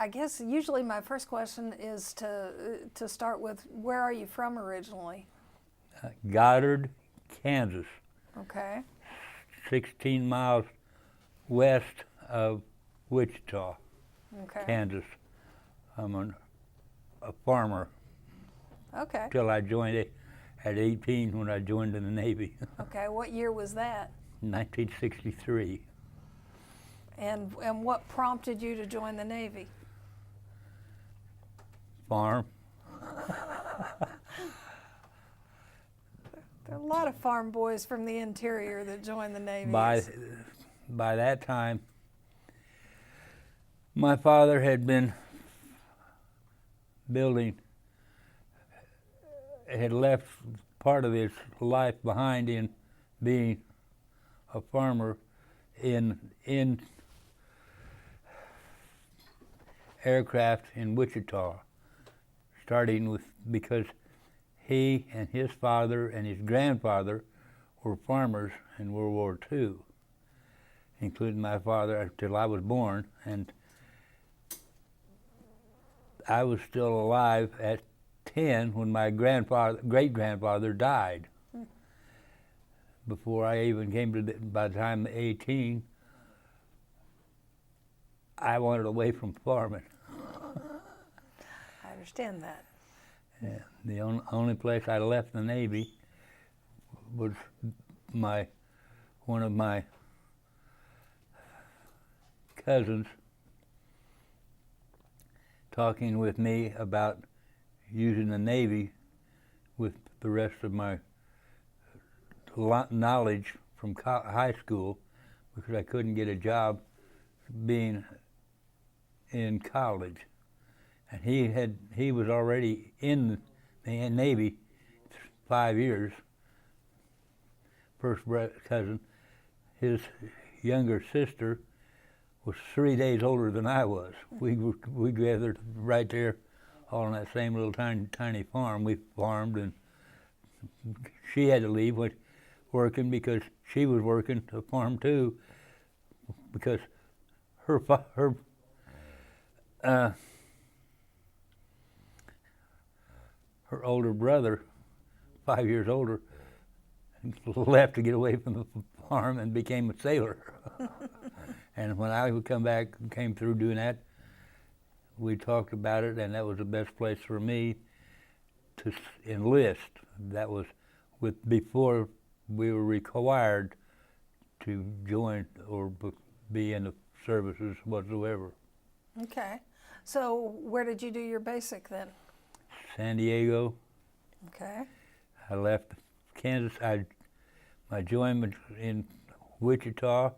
I guess usually my first question is to start with, where are you from originally? Goddard, Kansas, Okay. 16 miles west of Wichita, Okay. Kansas. I'm a farmer Okay. till I joined it at 18 when I joined in the Navy, Okay. What year was that? 1963. And what prompted you to join the Navy? Farm. There are a lot of farm boys from the interior that join the Navy. By that time, my father had been had left part of his life behind in being a farmer in aircraft in Wichita, starting with because he and his father and his grandfather were farmers in World War II, including my father until I was born, and I was still alive at 10 when my great-grandfather died. Before I even came to, by the time 18, I wanted away from farming. I understand that. Yeah, the only place I left the Navy was one of my cousins talking with me about using the Navy with the rest of my knowledge from high school, because I couldn't get a job being in college. And he was already in the Navy 5 years. First cousin, his younger sister was 3 days older than I was. We gathered right there, all on that same little tiny farm. We farmed, and she had to leave working because she was working to farm too, because her older brother, 5 years older, left to get away from the farm and became a sailor. And when I would came through doing that, we talked about it, and that was the best place for me to enlist. That was before we were required to join or be in the services whatsoever. Okay. So where did you do your basic then? San Diego. Okay. I left Kansas. My joinment in Wichita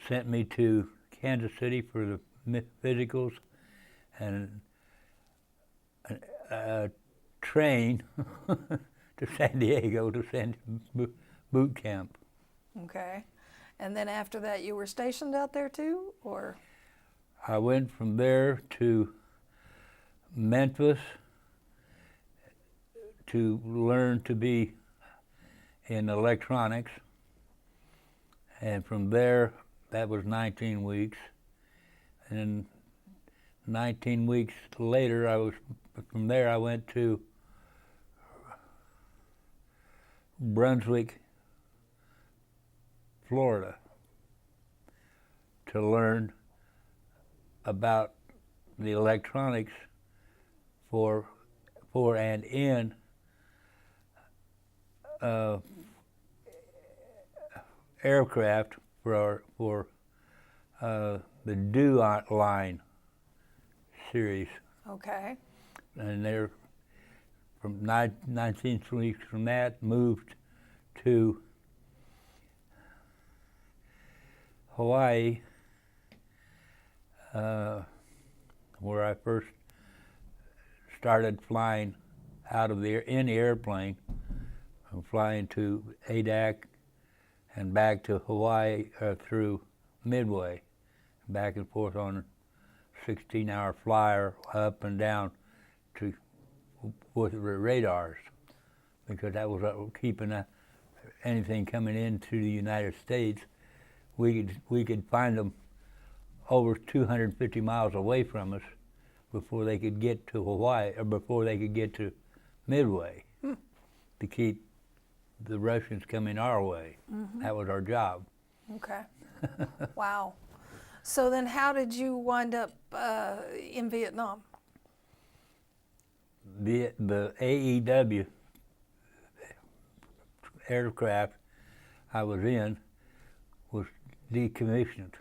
sent me to Kansas City for the physicals and a train to San Diego to send boot camp. Okay. And then after that you were stationed out there too, or? I went from there to Memphis to learn to be in electronics, and from there, that was 19 weeks, and 19 weeks later, from there I went to Brunswick, Florida, to learn about the electronics for and in aircraft for the DEW line series. Okay. And they're from 19 weeks from that moved to Hawaii, where I first started flying in the airplane, flying to Adak and back to Hawaii through Midway, back and forth on a 16-hour flyer up and down with the radars, because that was keeping anything coming into the United States. We could find them over 250 miles away from us before they could get to Hawaii, or before they could get to Midway, to keep the Russians coming our way. That was our job. Okay. Wow. So then how did you wind up in Vietnam? The AEW aircraft I was in was decommissioned.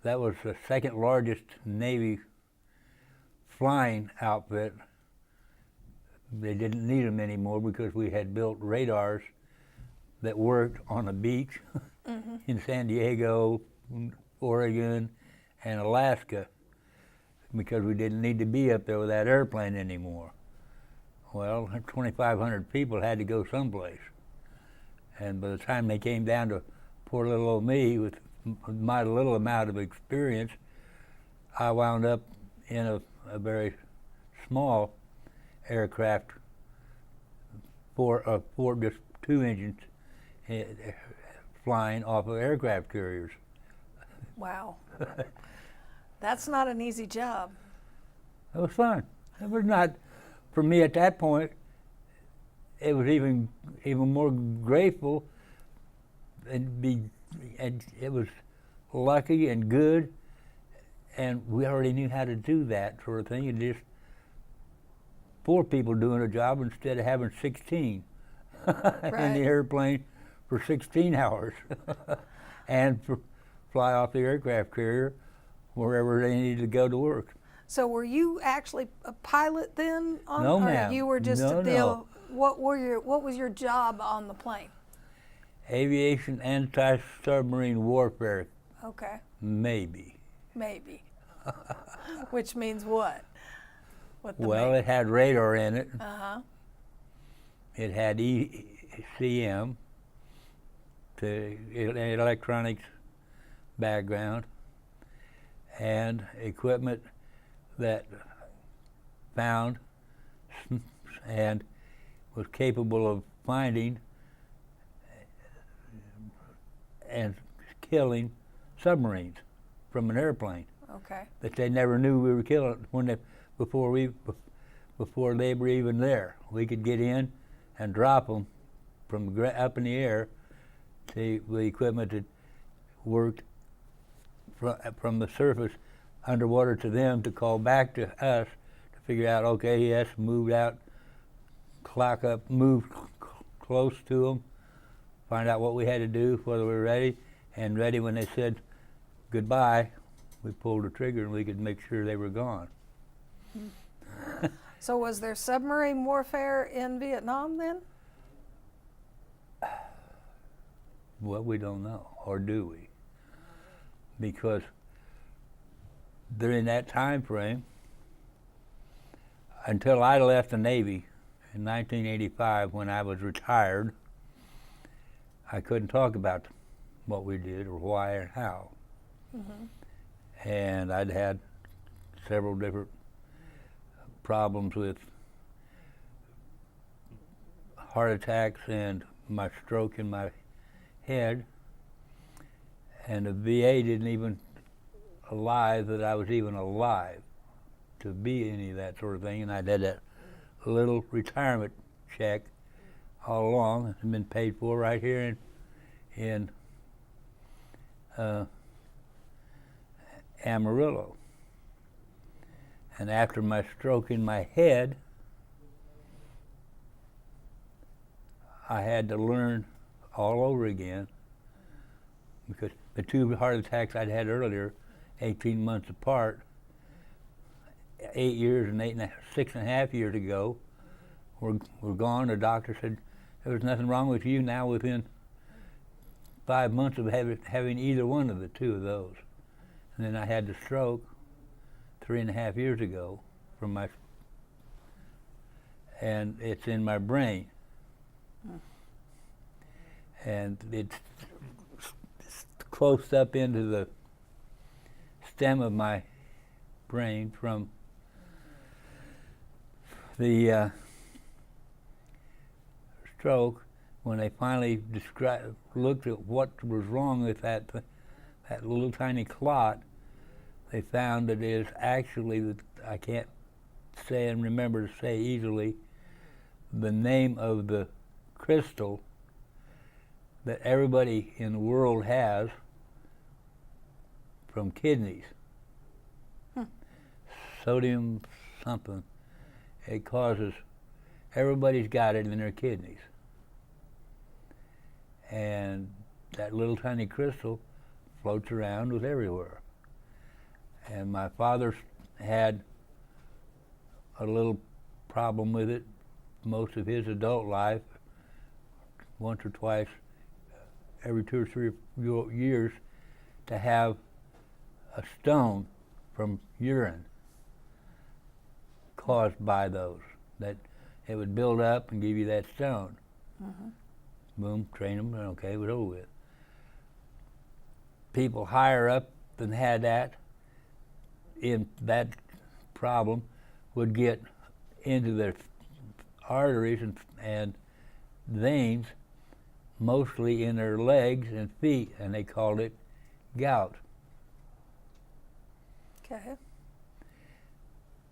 That was the second largest Navy flying outfit. They didn't need them anymore because we had built radars that worked on a beach in San Diego, Oregon, and Alaska, because we didn't need to be up there with that airplane anymore. Well, 2,500 people had to go someplace. And by the time they came down to poor little old me with my little amount of experience, I wound up in a very small aircraft, just 2 engines flying off of aircraft carriers. Wow. That's not an easy job. It was fun. It was not, for me at that point, it was even more grateful and it was lucky and good, and we already knew how to do that sort of thing. And just 4 people doing a job instead of having 16 in the airplane for 16 hours and fly off the aircraft carrier wherever they needed to go to work. So were you actually a pilot then? No, ma'am. Or you were just No. What was your job on the plane? Aviation anti-submarine warfare. Okay. Maybe. Which means what? Well, it had radar in it. It had ECM, the electronics background, and equipment that found and was capable of finding and killing submarines from an airplane. Okay. That they never knew we were killing before they were even there. We could get in and drop them from up in the air to the equipment that worked from the surface underwater to them to call back to us to figure out, okay, yes, moved out, clock up, moved close to them, find out what we had to do, whether we were ready, and ready when they said goodbye, we pulled the trigger and we could make sure they were gone. So was there submarine warfare in Vietnam then? Well, we don't know, or do we? Because during that time frame, until I left the Navy in 1985 when I was retired, I couldn't talk about what we did or why or how. And I'd had several different problems with heart attacks and my stroke in my head, and the VA didn't even alive that I was even alive to be any of that sort of thing, and I'd had that little retirement check all along. It's been paid for right here in Amarillo. And after my stroke in my head, I had to learn all over again, because the 2 heart attacks I'd had earlier, 18 months apart, 8 years and 6.5 years ago, were gone. The doctor said there was nothing wrong with you now within 5 months of having either one of the 2 of those. And then I had the stroke 3.5 years ago and it's in my brain. And it's close up into the stem of my brain from the stroke. When they finally looked at what was wrong with that little tiny clot, they found that it is actually, I can't say and remember to say easily, the name of the crystal that everybody in the world has from kidneys. Sodium something. It causes, everybody's got it in their kidneys. And that little tiny crystal floats around with everywhere. And my father had a little problem with it most of his adult life, once or twice every 2 or 3 years, to have a stone from urine caused by those, that it would build up and give you that stone. Boom, train them, and okay, it was over with. People higher up than had that, in that problem, would get into their arteries and veins, mostly in their legs and feet, and they called it gout. Okay.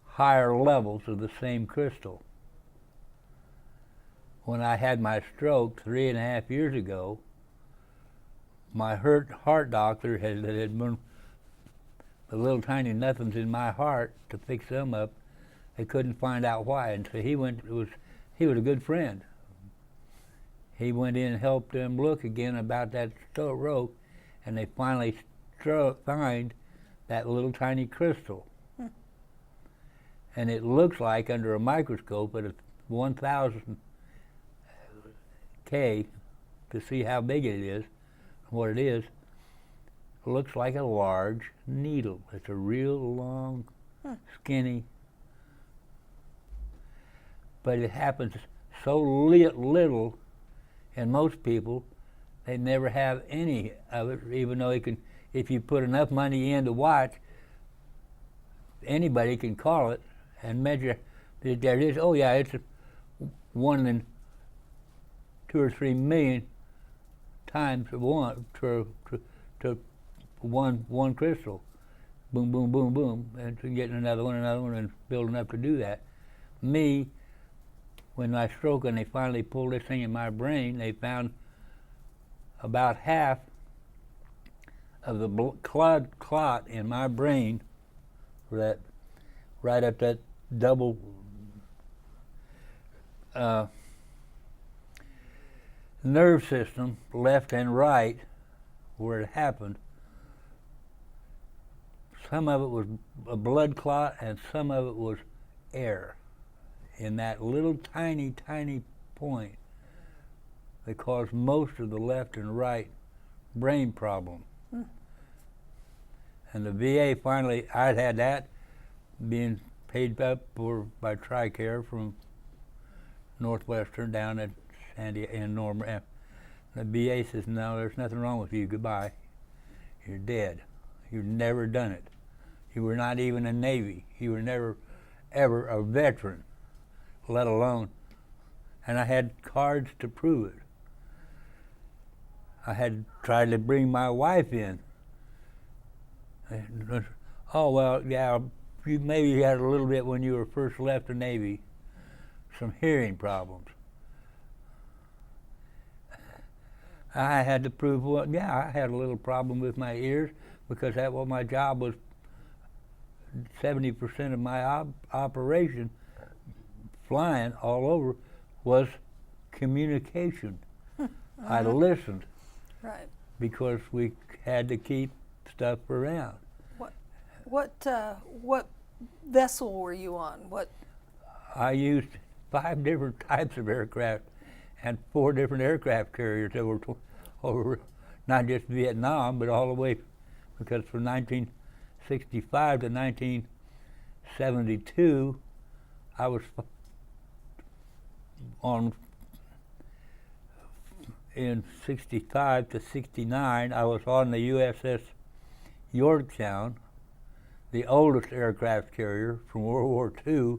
Higher levels of the same crystal. When I had my stroke 3.5 years ago, my heart doctor had been the little tiny nothings in my heart to fix them up. They couldn't find out why, and so he was a good friend. He went in and helped them look again about that stroke, and they finally find that little tiny crystal. And it looks like, under a microscope at 1,000 K, to see how big it is, what it is, it looks like a large needle. It's a real long, skinny, but it happens so little in most people, they never have any of it, even though if you put enough money in to watch, anybody can call it and measure. There it is. Oh yeah, it's 1 in 2 or 3 million times one to one crystal. Boom, boom, boom, boom, and getting another one, and building up to do that. Me, when I stroke and they finally pulled this thing in my brain, they found about half of the clot in my brain, that right up that double nerve system, left and right, where it happened. Some of it was a blood clot and some of it was air in that little tiny point that caused most of the left and right brain problem. And the VA finally, I'd had that being paid up for by TRICARE from Northwestern down at Sandy and Norma. The VA says, no, there's nothing wrong with you, goodbye. You're dead. You've never done it. You were not even in Navy. You were never, ever a veteran, let alone. And I had cards to prove it. I had tried to bring my wife in. Oh, well, yeah, you maybe had a little bit when you were first left the Navy, some hearing problems. I had to prove, well, yeah, I had a little problem with my ears because that was my job was 70% of my operation, flying all over, was communication. I listened. Right. Because we had to keep stuff around. What vessel were you on? What? I used 5 different types of aircraft and 4 different aircraft carriers over not just Vietnam, but all the way, because from 1965 to 1972, I was on. In 65 to 69, I was on the USS Yorktown, the oldest aircraft carrier from World War II,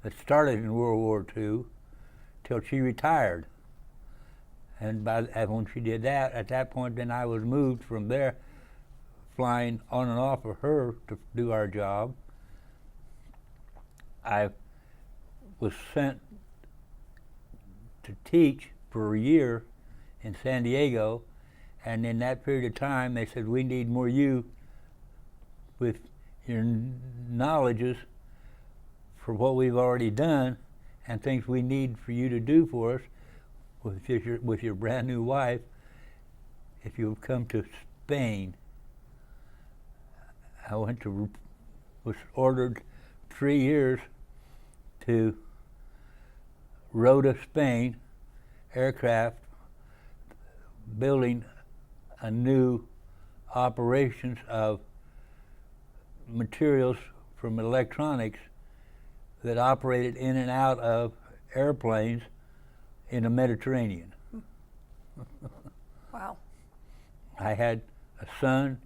that started in World War II, till she retired. And when she did that, at that point, then I was moved from there, flying on and off of her to do our job. I was sent to teach for a year in San Diego, and in that period of time they said, we need more you with your knowledges for what we've already done and things we need for you to do for us with your brand new wife if you'll come to Spain. I was ordered 3 years to Rota, Spain, aircraft, building a new operations of materials from electronics that operated in and out of airplanes in the Mediterranean. Wow. I had a son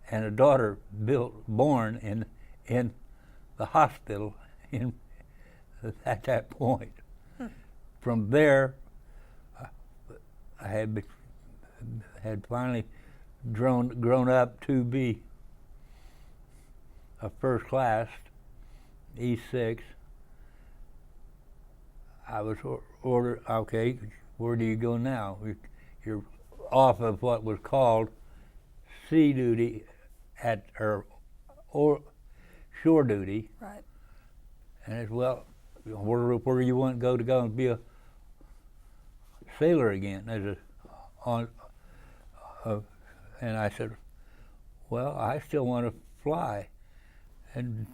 and a daughter born in the hospital at that point. From there, I had finally grown up to be a first class E6. I was ordered, okay, where do you go now? You're off of what was called sea duty or shore duty. Right. And it's, well, where do you want to go and be a sailor again? And I said, well, I still want to fly. And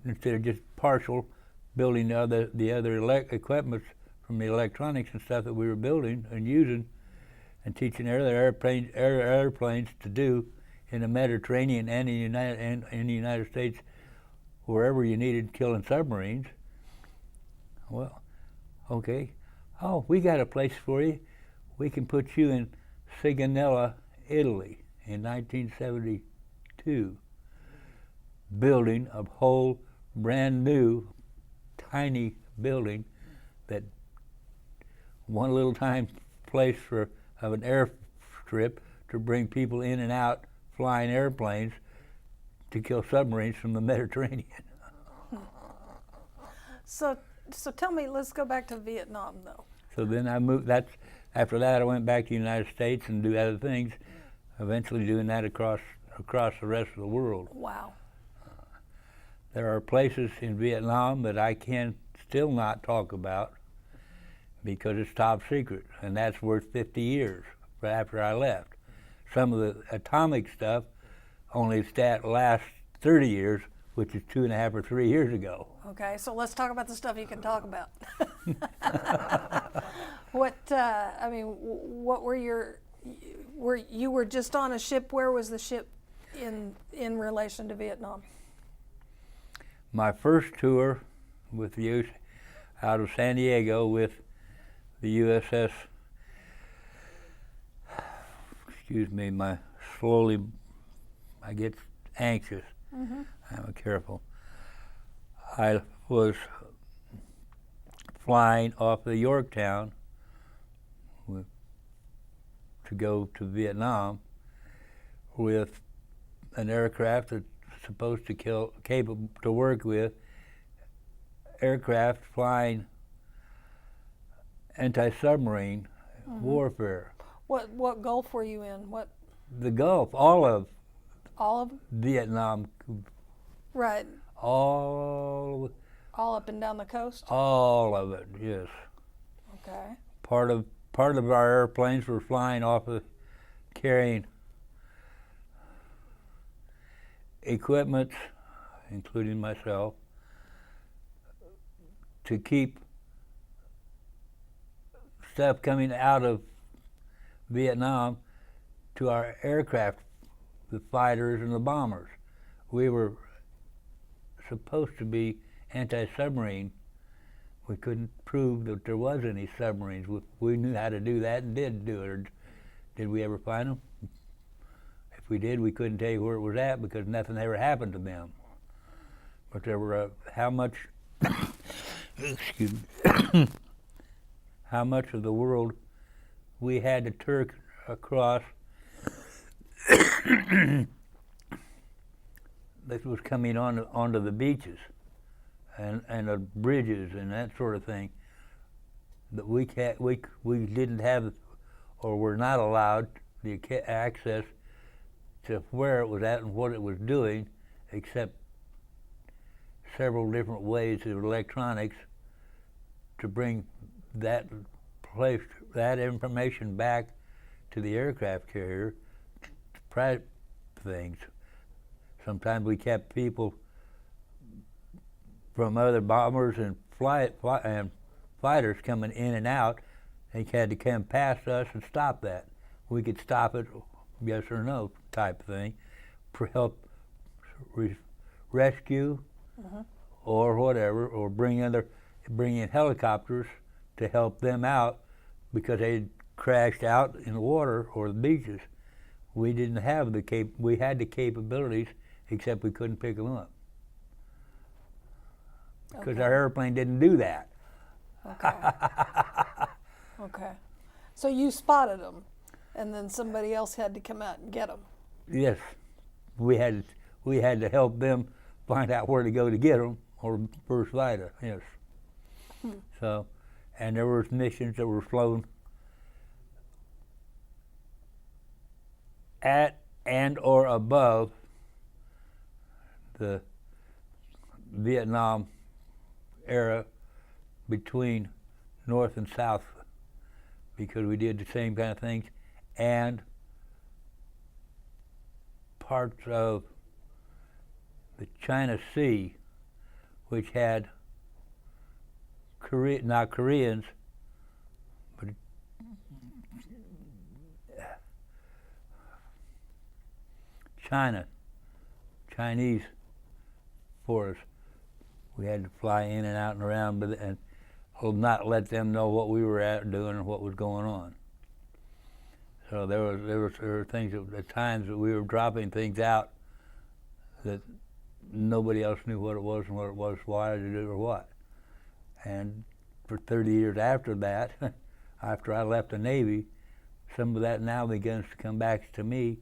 instead of just partial building the other equipment from the electronics and stuff that we were building and using and teaching other airplanes to do in the Mediterranean and in the United States, wherever you needed killing submarines. Well, okay. Oh, we got a place for you. We can put you in Sigonella, Italy in 1972, building a whole brand new tiny building that one little time place of an airstrip to bring people in and out flying airplanes to kill submarines from the Mediterranean. So tell me, let's go back to Vietnam though. So then I moved. After that I went back to the United States and do other things, eventually doing that across the rest of the world. Wow. There are places in Vietnam that I can still not talk about because it's top secret, and that's worth 50 years after I left. Some of the atomic stuff only lasts 30 years, which is 2.5 or 3 years ago. Okay, so let's talk about the stuff you can talk about. What were you were just on a ship? Where was the ship in relation to Vietnam? My first tour with the out of San Diego with the USS, excuse me, I get anxious. Mm-hmm. I'm careful. I was flying off of Yorktown to go to Vietnam with an aircraft that's supposed to capable to work with aircraft flying anti-submarine warfare. What Gulf were you in? What? The Gulf, all of Vietnam. Right. All up and down the coast? All of it, yes. Okay. Part of our airplanes were flying off of carrying equipment, including myself, to keep stuff coming out of Vietnam to our aircraft, the fighters and the bombers. We were supposed to be anti-submarine. We couldn't prove that there was any submarines. We knew how to do that and did do it. Or did we ever find them? If we did, we couldn't tell you where it was at because nothing ever happened to them. But there were how much excuse me, how much of the world we had to turk across that was coming onto the beaches and the bridges and that sort of thing, that we didn't have or were not allowed the access to where it was at and what it was doing, except several different ways of electronics to bring that information back to the aircraft carrier to private things. Sometimes we kept people from other bombers and fighters coming in and out. They had to come past us and stop that. We could stop it, yes or no type of thing, help rescue or whatever, or bring in helicopters to help them out because they crashed out in the water or the beaches. We didn't have we had the capabilities, except we couldn't pick them up because our airplane didn't do that. Okay. Okay. So you spotted them, and then somebody else had to come out and get them. Yes, we had to help them find out where to go to get them, or first fighter. Yes. So, and there were missions that were flown at and or above the Vietnam era between North and South, because we did the same kind of things, and parts of the China Sea, which had not Koreans, but Chinese for us. We had to fly in and out and around, and not let them know what we were doing and what was going on. So there were things at times that we were dropping things out that nobody else knew what it was and what it was, why to do or what. And for 30 years after that, after I left the Navy, some of that now begins to come back to me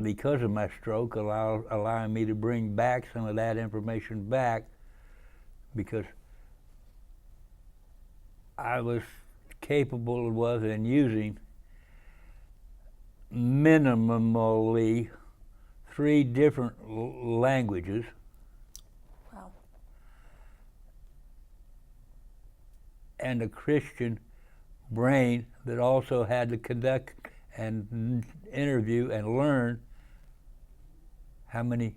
because of my stroke, allowing me to bring back some of that information back, because I was capable in using minimally 3 different languages. Wow. And a Christian brain that also had to conduct and interview and learn how many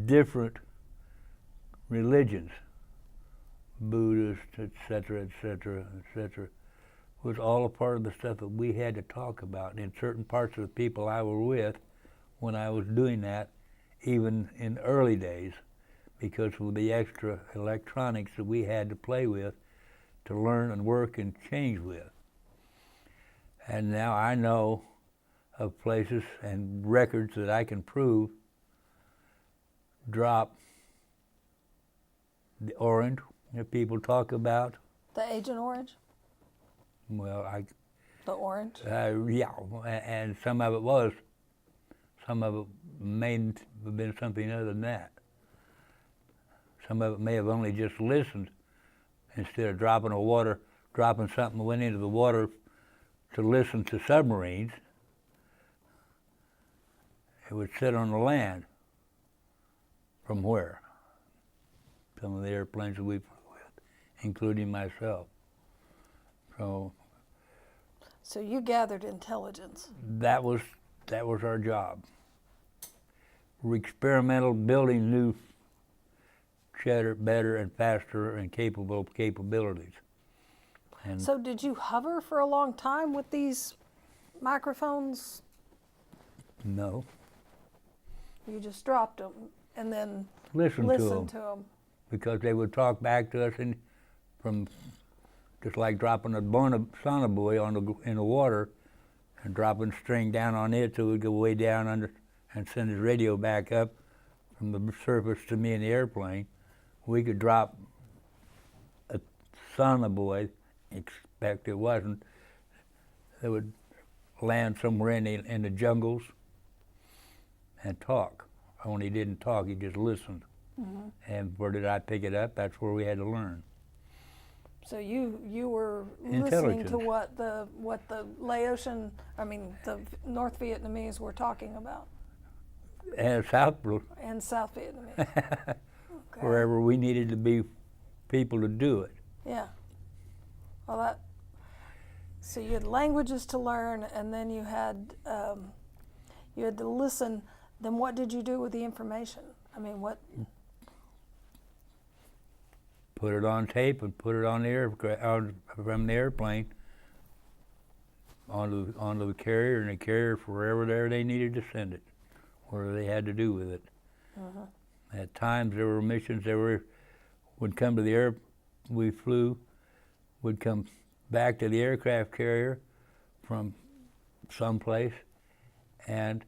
different religions, Buddhist, etc., was all a part of the stuff that we had to talk about. And in certain parts of the people I was with when I was doing that, even in early days, because of the extra electronics that we had to play with, to learn and work and change with. And now I know of places and records that I can prove drop the orange that people talk about. The Agent Orange? Well, The orange? yeah, and some of it was. Some of it may have been something other than that. Some of it may have only just listened instead of dropping something that went into the water to listen to submarines. It would sit on the land. From where? Some of the airplanes that we flew with, including myself. So you gathered intelligence. That was our job. Experimental, building new, better and faster and capabilities. And So did you hover for a long time with these microphones? no, You just dropped them and then listen listened to to them. because they would talk back to us from just like dropping a sonobuoy in the water and dropping string down on it so it would go way down under and send his radio back up from the surface to me in the airplane. We could drop a sonobuoy, expect it wasn't, that would land somewhere in the jungles and talk. Only he didn't talk, he just listened. And where did I pick it up? That's where we had to learn. So you were listening to Intelligence. what the Laotian, the North Vietnamese were talking about, And South, and South Vietnamese. Okay. wherever we needed to be people to do it. Yeah. Well, so you had languages to learn, and then you had to listen. Then what did you do with the information? What? Put it on tape and put it on from the airplane onto the carrier, and the carrier wherever there they needed to send it, whatever they had to do with it. At times there were missions would come to the we flew, would come back to the aircraft carrier from someplace, and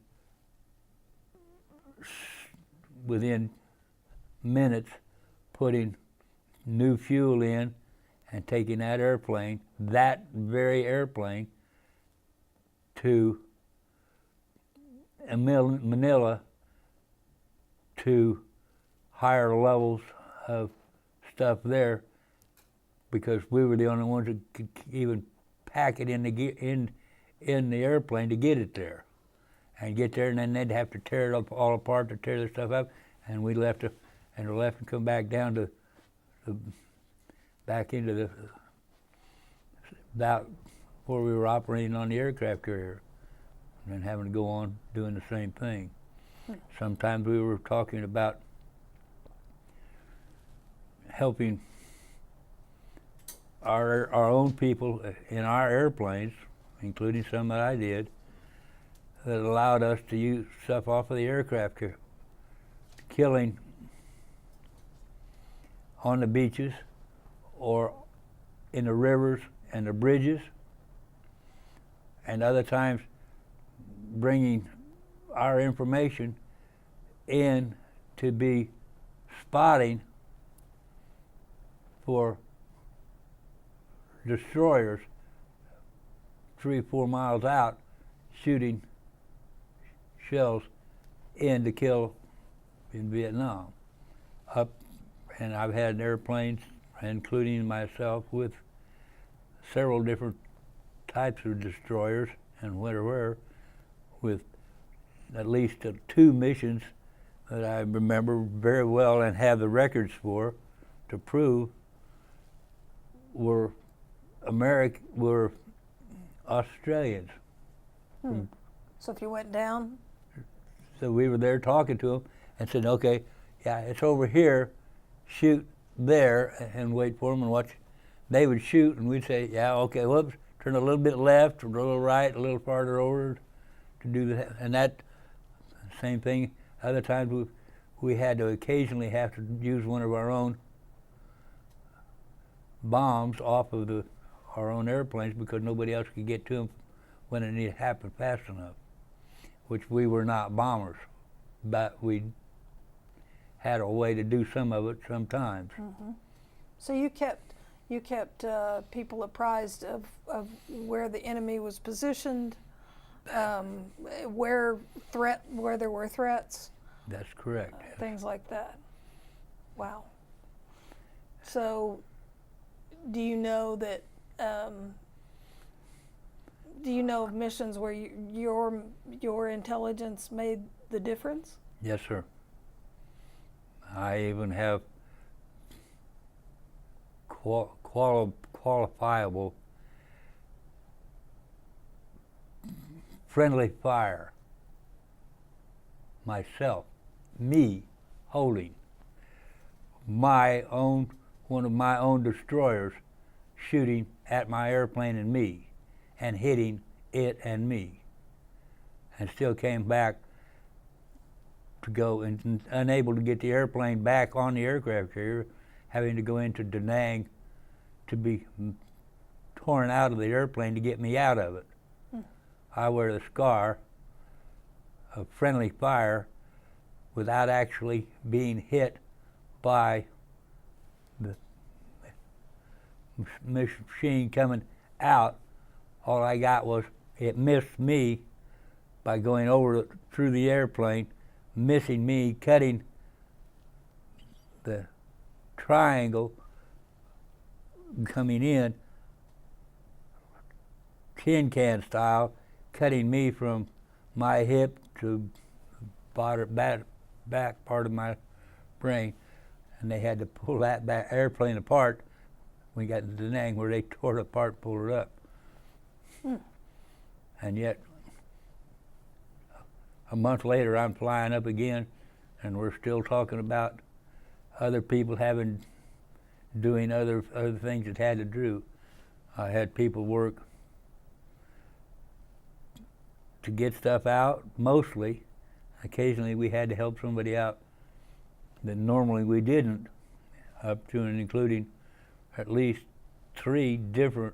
within minutes putting new fuel in and taking that very airplane, to Manila to higher levels of stuff there, because we were the only ones that could even pack it in the airplane to get it there, and get there, and then they'd have to tear it all apart to tear the stuff up, and we left and come back down to back into about where we were operating on the aircraft carrier, and then having to go on doing the same thing. Sometimes we were talking about helping our own people in our airplanes, including some that I did, that allowed us to use stuff off of the aircraft carrier, killing on the beaches or in the rivers and the bridges, and other times bringing our information in to be spotting for destroyers 3-4 miles out, shooting shells in to kill in Vietnam. And I've had airplanes, including myself, with several different types of destroyers and whatever, with at least 2 missions that I remember very well and have the records for to prove were Australians. So if you went down, So we were there talking to them and said, okay, yeah, it's over here, shoot there, and wait for them and watch. They would shoot, and we'd say, yeah, okay, whoops, turn a little bit left, or a little right, a little farther over to do that. And that same thing, other times we had to occasionally have to use one of our own bombs off of our own airplanes because nobody else could get to them when it needed to happen fast enough, which we were not bombers, but we had a way to do some of it sometimes. so you kept people apprised of where the enemy was positioned, where there were threats, That's correct. things like that. Wow. So, do you know that? Do you know of missions where your intelligence made the difference? Yes, sir. I even have qualifiable friendly fire myself, me holding one of my own destroyers, shooting at my airplane and me, and hitting it and me, and still came back to go and unable to get the airplane back on the aircraft carrier, having to go into Da Nang to be torn out of the airplane to get me out of it. I wear the scar of friendly fire without actually being hit by the machine coming out. All I got was it missed me by going through the airplane missing me cutting the triangle coming in, tin can style, cutting me from my hip to back part of my brain, and they had to pull that back airplane apart. We got to Da Nang where they tore it apart and pulled it up. And yet, a month later, I'm flying up again, and we're still talking about other people doing other things that had to do. I had people work to get stuff out, mostly. Occasionally we had to help somebody out that normally we didn't, up to and including at least 3 different,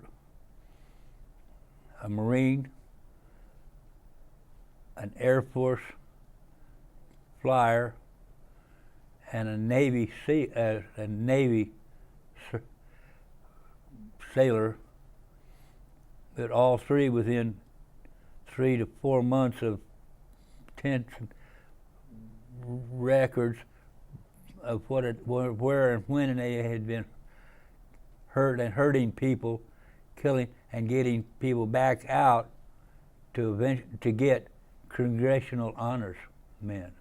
a Marine, an Air Force flyer, and a Navy sailor, that all 3 within 3 to 4 months of tense records of where and when they had been hurting people, killing and getting people back out to get congressional honors men.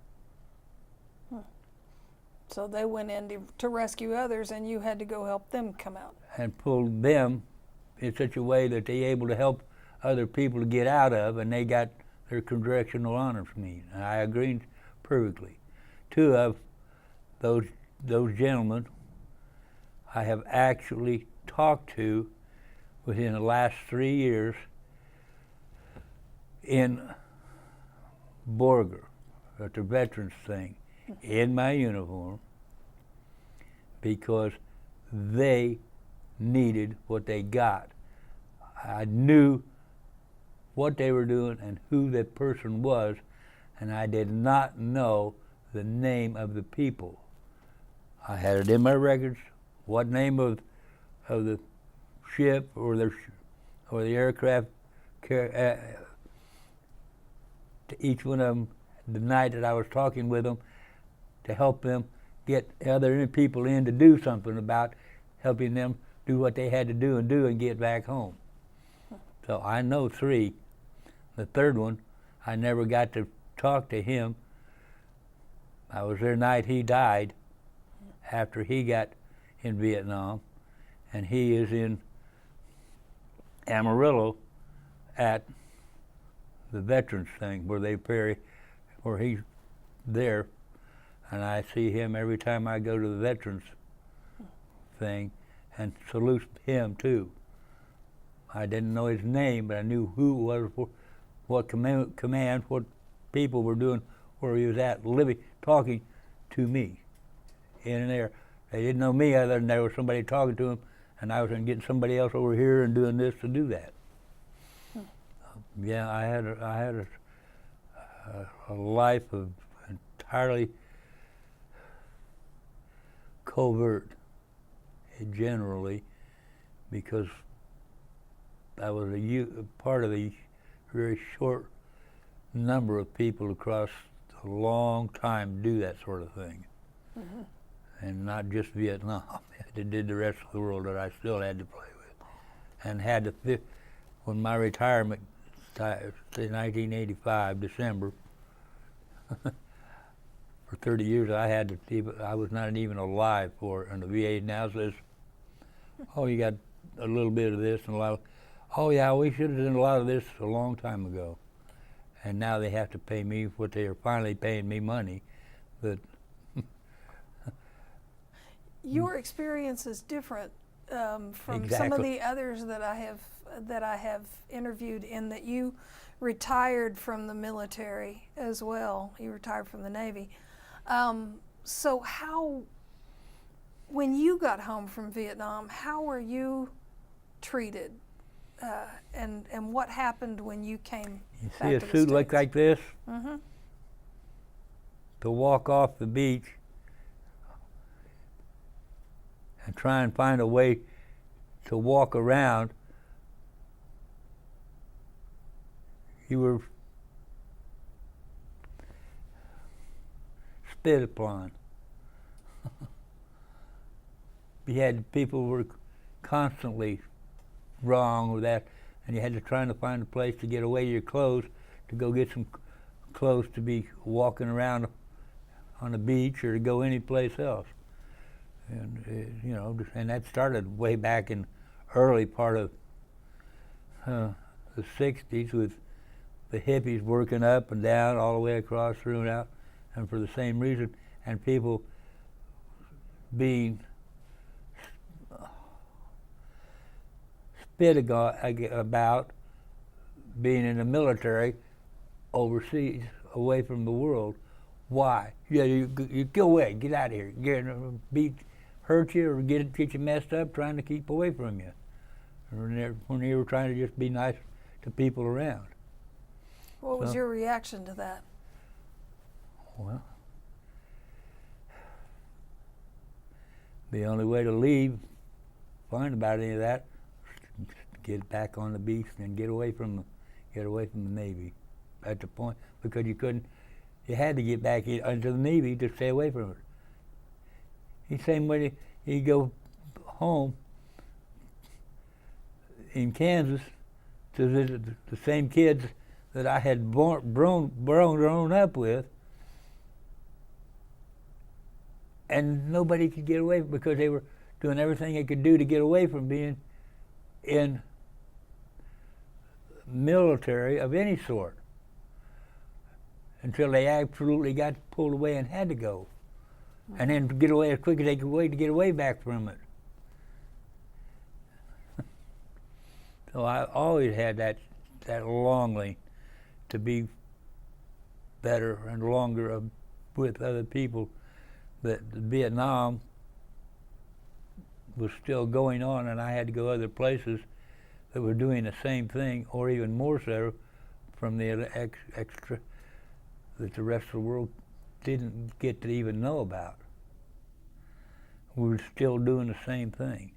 So they went in to rescue others, and you had to go help them come out. And pulled them in such a way that they able to help other people to get out of, and they got their congressional honors men. And I agreed perfectly. 2 of those gentlemen I have actually talked to within the last 3 years in Borger at the veterans thing in my uniform, because they needed what they got. I knew what they were doing and who that person was, and I did not know the name of the people. I had it in my records, what name of the ship or the aircraft, to each one of them the night that I was talking with them, to help them get other people in to do something about helping them do what they had to do and get back home. So I know 3. The 3rd one, I never got to talk to him. I was there the night he died, after he got in Vietnam, and he is in Amarillo at the veterans thing where he's there, and I see him every time I go to the veterans thing and salute him too. I didn't know his name, but I knew who it was, what command, what people were doing, where he was at, living, talking to me in and there. They didn't know me other than there was somebody talking to him, and I was getting somebody else over here and doing this to do that. Yeah, I had a life of entirely covert, generally, because I was a part of a very short number of people across a long time do that sort of thing. Mm-hmm. And not just Vietnam. It did the rest of the world that I still had to play with. And had to, when my retirement, in 1985, December, for 30 years I was not even alive for it. And the VA now says, oh, you got a little bit of this and a lot of, oh yeah, we should have done a lot of this a long time ago. And now they have to pay me what they are finally paying me money. But your experience is different from exactly. some of the others that I have interviewed, in that you retired from the military as well. You retired from the Navy. So how, when you got home from Vietnam, how were you treated? And what happened when you came back to the States? You see a suit like this? Mm-hmm. To walk off the beach and try and find a way to walk around, spit upon. You had people were constantly wrong with that, and you had to try to find a place to get away your clothes, to go get some clothes to be walking around on the beach or to go any place else. And you know, and that started way back in early part of the 60s with the hippies working up and down all the way across through and out, and for the same reason, and people being spit about being in the military overseas, away from the world. Why? Yeah, you go away, get out of here, hurt you or get you messed up trying to keep away from you. When you were trying to just be nice to people around. What was your reaction to that? Well, the only way to leave, find about any of that, get back on the beach and get away from the Navy at the point, because you had to get back into the Navy to stay away from it. The same way you go home in Kansas to visit the same kids that I had grown up with, and nobody could get away because they were doing everything they could do to get away from being in military of any sort, until they absolutely got pulled away and had to go, and then to get away as quick as they could wait to get away back from it. So I always had that longing to be better and longer with other people. That Vietnam was still going on, and I had to go other places that were doing the same thing, or even more so, from the extra that the rest of the world didn't get to even know about. We were still doing the same thing.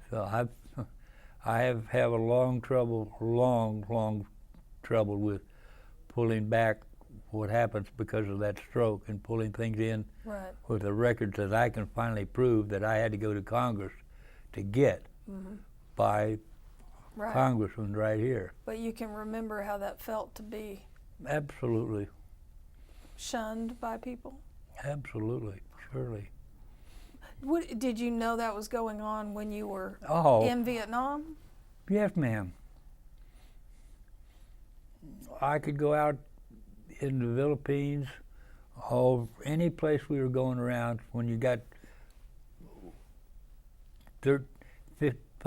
So I have a long trouble with pulling back what happens because of that stroke, and pulling things in with the records that I can finally prove that I had to go to Congress to get by congressmen right here. But you can remember how that felt to be Absolutely. shunned by people? Absolutely, surely. What, did you know that was going on when you were in Vietnam? Yes, ma'am. I could go out in the Philippines, any place we were going around. When you got 5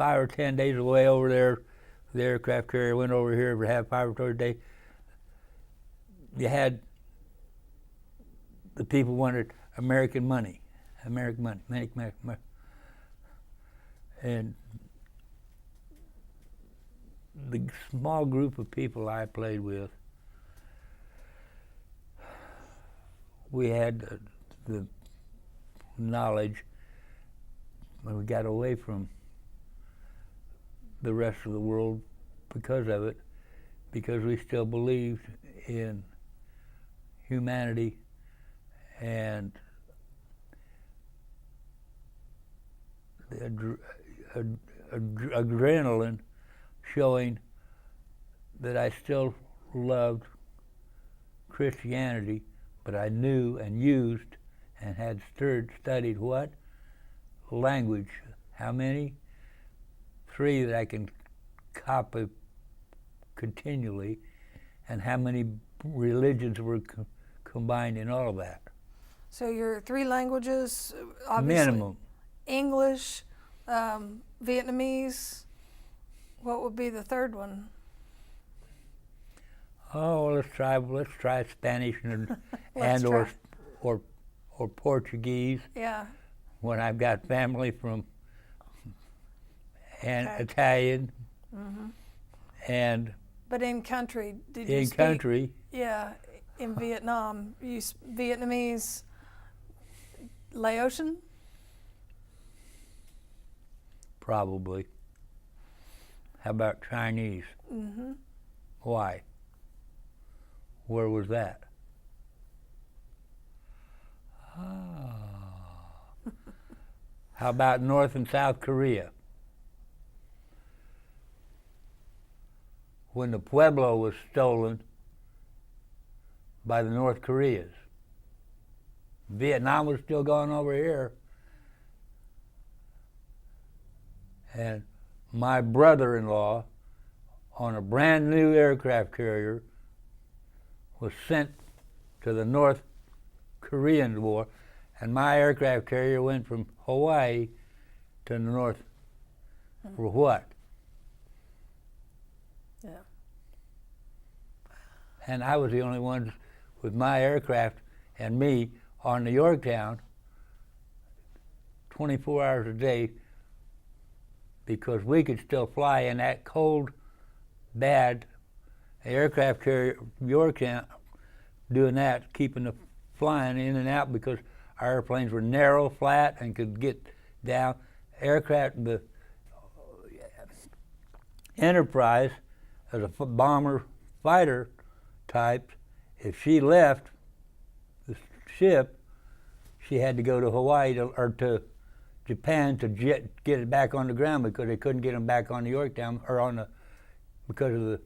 or 10 days away over there, the aircraft carrier went over here for half 5 or 30 days. You had the people wanted American money, and the small group of people I played with, we had the knowledge when we got away from the rest of the world because of it, because we still believed in humanity and the adrenaline showing that I still loved Christianity, but I knew and used and had studied what? Language. How many? 3 that I can copy continually, and how many religions were combined in all of that. So your 3 languages, obviously. Minimum. English, Vietnamese. What would be the third one? Oh, let's try Spanish and or Portuguese. Yeah. When I've got family from Italian and. But in country, did you speak? In country. Yeah, in Vietnam, you Vietnamese, Laotian. Probably. How about Chinese? Why? Where was that? How about North and South Korea? When the Pueblo was stolen by the North Koreans. Vietnam was still going over here. And my brother-in-law, on a brand new aircraft carrier, was sent to the North Korean War, and my aircraft carrier went from Hawaii to the North for what? Yeah. And I was the only one with my aircraft and me on the Yorktown 24 hours a day, because we could still fly in that cold, bad aircraft carrier Yorktown, doing that, keeping the flying in and out, because our airplanes were narrow, flat, and could get down. Aircraft, the Enterprise, as a bomber fighter type, if she left the ship, she had to go to Hawaii or to Japan to get it back on the ground, because they couldn't get them back on the Yorktown or on the, because of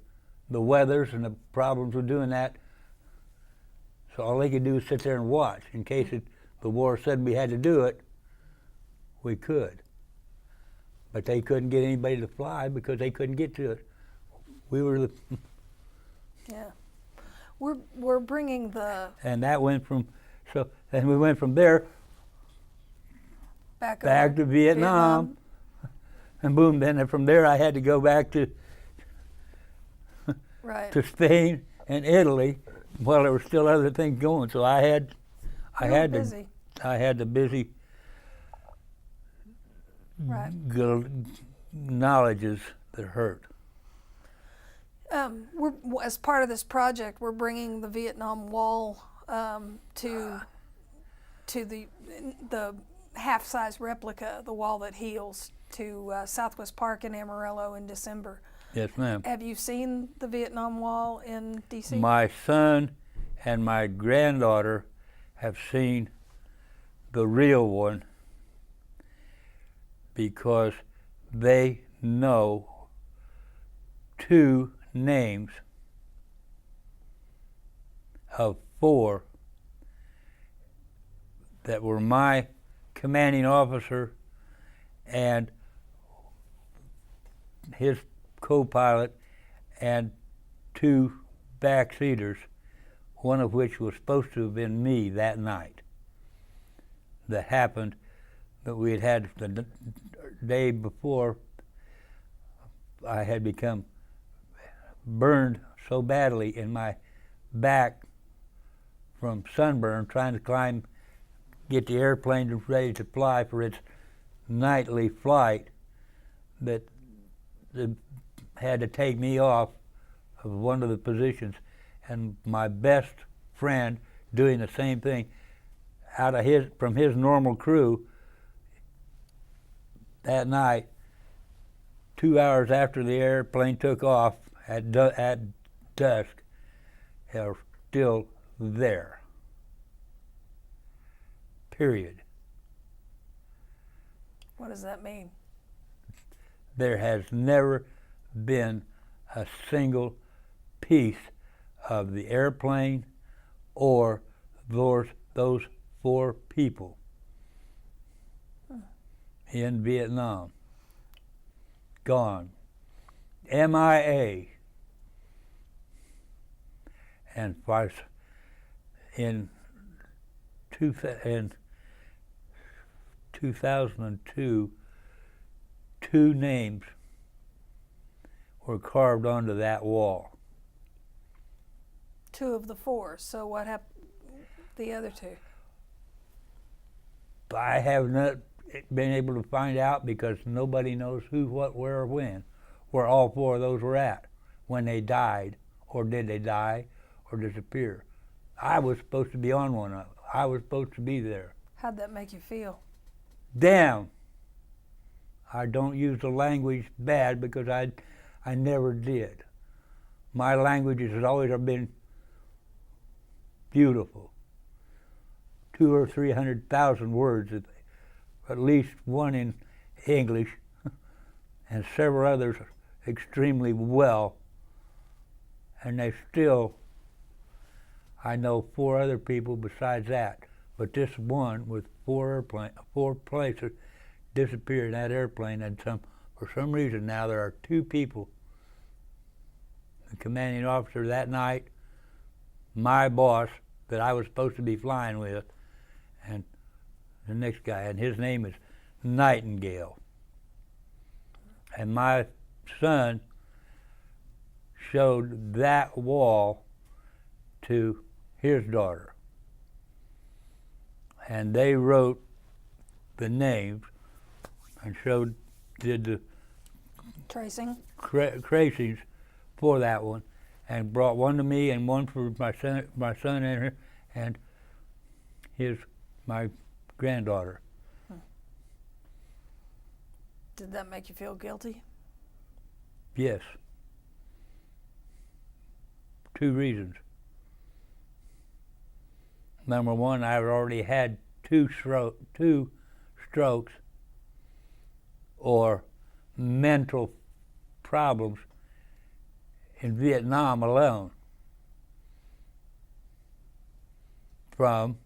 the weathers and the problems with doing that. So all they could do was sit there and watch. In case the war said we had to do it, we could. But they couldn't get anybody to fly because they couldn't get to it. We were the Yeah. We're bringing the and that went from and we went from there back to Vietnam. And boom, then from there I had to go back to Right. to Spain and Italy while there were still other things going. So I had busy. the busy Right. knowledges that hurt. We're, as part of this project, we're bringing the Vietnam Wall to the half-size replica, the wall that heals, to Southwest Park in Amarillo in December. Yes, ma'am. Have you seen the Vietnam Wall in D.C.? My son and my granddaughter have seen the real one because they know 2 names of 4 that were my commanding officer and his co-pilot and 2 backseaters, one of which was supposed to have been me that night. That happened, that we had the day before. I had become burned so badly in my back from sunburn trying to get the airplane ready to fly for its nightly flight, that they had to take me off of one of the positions, and my best friend doing the same thing from his normal crew that night. 2 hours after the airplane took off at dusk, are still there. Period. What does that mean? There has never been a single piece of the airplane or those 4 people in Vietnam. Gone. MIA. And in 2002, 2 names were carved onto that wall. 2 of the 4. So what happened? The other 2. I have not been able to find out because nobody knows who, what, where, or when, where all 4 of those were at when they died, or did they die or disappear. I was supposed to be on one of them. I was supposed to be there. How'd that make you feel? Damn. I don't use the language bad because I never did. My language has always been beautiful. 200,000 or 300,000 words at least one in English, and several others extremely well. And they still, I know 4 other people besides that, but this one with 4 places disappeared in that airplane, and for some reason now there are 2 people, the commanding officer that night, my boss that I was supposed to be flying with, and the next guy, and his name is Nightingale. And my son showed that wall to his daughter, and they wrote the names and did the Tracing? tracings for that one, and brought one to me and one for my son and my granddaughter. Did that make you feel guilty? Yes. 2 reasons. Number one, I've already had 2 strokes or mental problems in Vietnam alone from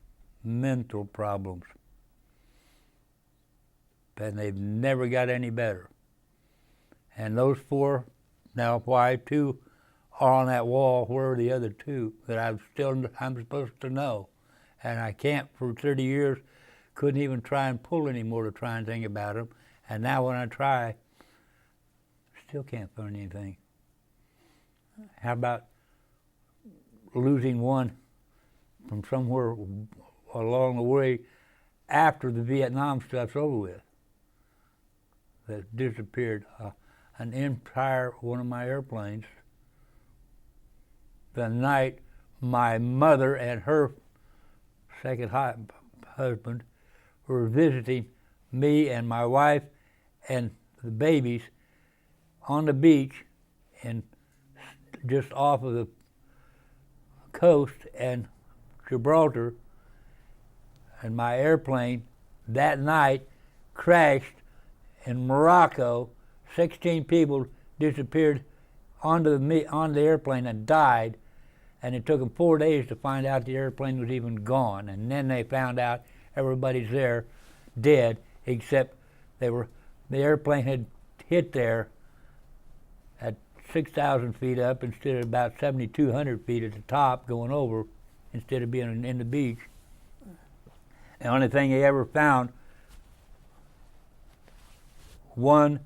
mental problems. And they've never got any better. And those 4, now why 2 are on that wall, where are the other 2 that I'm supposed to know? And I can't, for 30 years, couldn't even try and pull anymore to try and think about them. And now when I try, still can't find anything. How about losing one from somewhere along the way after the Vietnam stuff's over with? That disappeared. An entire one of my airplanes. The night my mother and her second husband were visiting me and my wife and the babies on the beach and just off of the coast and Gibraltar, and my airplane that night crashed in Morocco. 16 people disappeared onto the airplane and died, and it took them 4 days to find out the airplane was even gone. And then they found out everybody's there dead, except the airplane had hit there at 6,000 feet up instead of about 7,200 feet at the top going over, instead of being in the beach. The only thing they ever found, one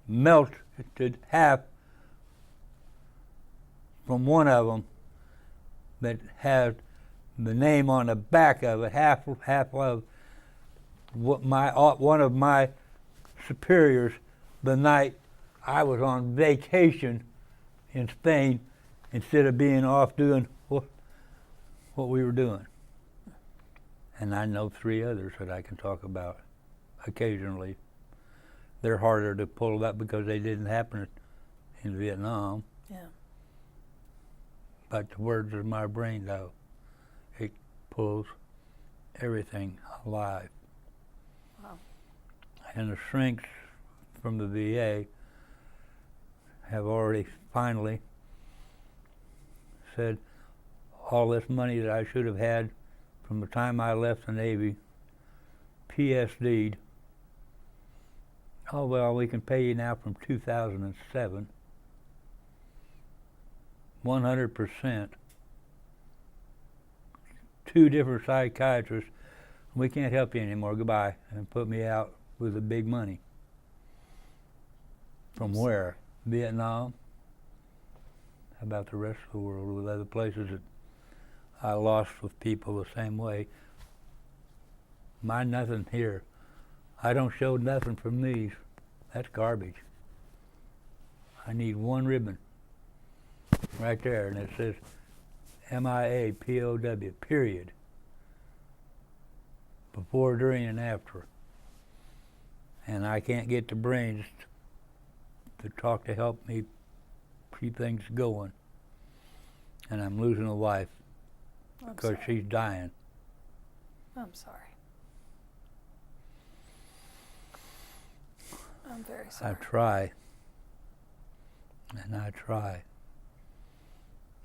melted half from one of them that had the name on the back of it, half of what one of my superiors the night I was on vacation in Spain instead of being off doing what we were doing. And I know 3 others that I can talk about occasionally. They're harder to pull up because they didn't happen in Vietnam. Yeah. But the words of my brain, though, it pulls everything alive. Wow. And the shrinks from the VA have already finally said all this money that I should have had from the time I left the Navy, PSD'd. Oh, well, we can pay you now from 2007. 100%. 2 different psychiatrists. We can't help you anymore. Goodbye. And put me out with the big money. From where? Vietnam. How about the rest of the world with other places that I lost with people the same way? Nothing here. I don't show nothing from these. That's garbage. I need one ribbon right there, and it says MIA POW, period. Before, during, and after. And I can't get the brains to talk to help me keep things going. And I'm losing a wife because she's dying. I'm sorry. I'm very I sorry. try. And I try.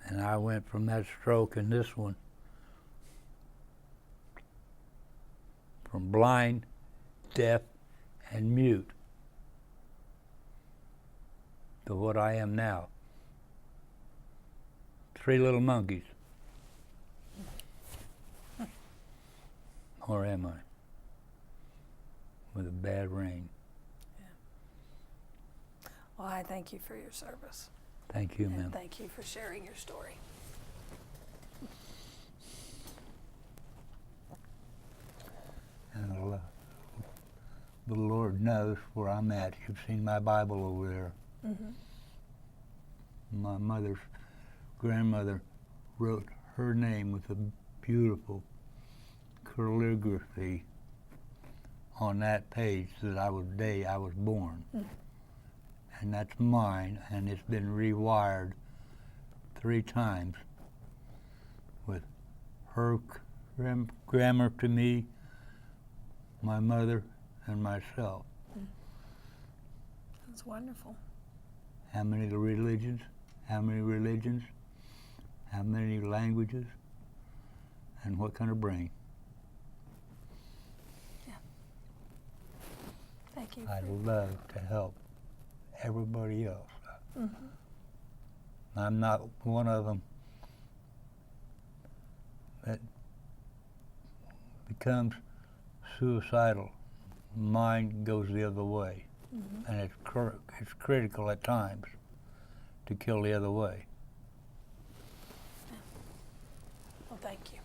And I went from that stroke and this one from blind, deaf, and mute to what I am now. 3 little monkeys. Or am I? With a bad rain. Well, I thank you for your service. Thank you, And ma'am. thank you for sharing your story. And the Lord knows where I'm at. You've seen my Bible over there. Mm-hmm. My mother's grandmother wrote her name with a beautiful calligraphy on that page that day I was born. Mm. And that's mine, and it's been rewired 3 times with her grammar to me, my mother, and myself. That's wonderful. How many religions? How many religions? How many languages? And what kind of brain? Thank you. I'd love to help everybody else. Mm-hmm. I'm not one of them that becomes suicidal. Mine goes the other way, Mm-hmm. and it's critical at times to kill the other way. Well, thank you.